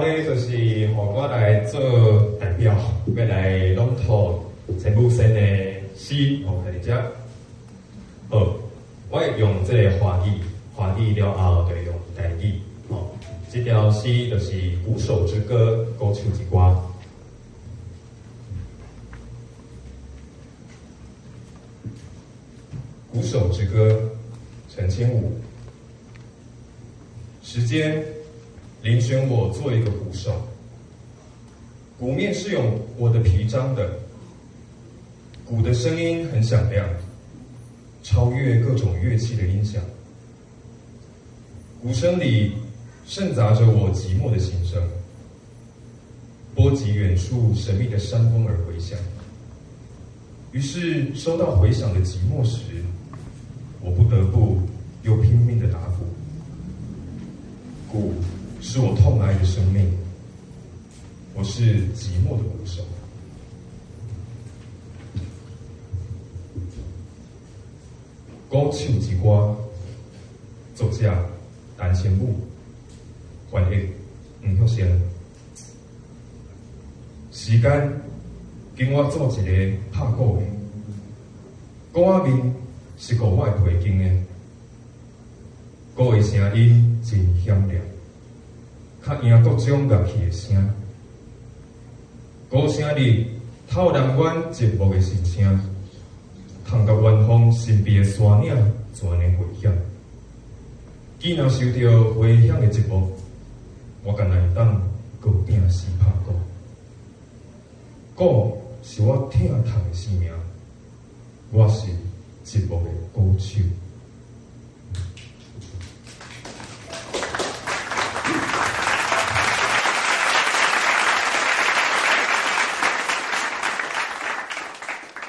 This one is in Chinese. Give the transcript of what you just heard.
咧就是互我来做代表，要来朗读陈武生的诗，互大家。好，我会用这个华语了后就用台语。哦，这条诗就是《鼓手之歌》，鼓手之歌。《鼓手之歌》，陈千武。时间遴选我做一个鼓手，鼓面是用我的皮张的，鼓的声音很响亮，超越各种乐器的音响。鼓声里渗杂着我寂寞的心声，波及远处神秘的山峰而回响。于是收到回响的寂寞时，我不得不又拼命的打鼓。鼓是我痛爱的生命，我是寂寞的鼓手。鼓手之歌，作者陈千武，翻译黄旭升。时间跟我做一个拍鼓的，鼓仔面是鼓我的皮筋的，鼓的声音真响亮，较赢各种乐器的声。鼓声里透人阮寂寞的心声，通甲远方神秘的山岭全然回响。既然受到回响的折磨，我敢来当搁拼死拍鼓。鼓是我疼痛的生命，我是寂寞的鼓手。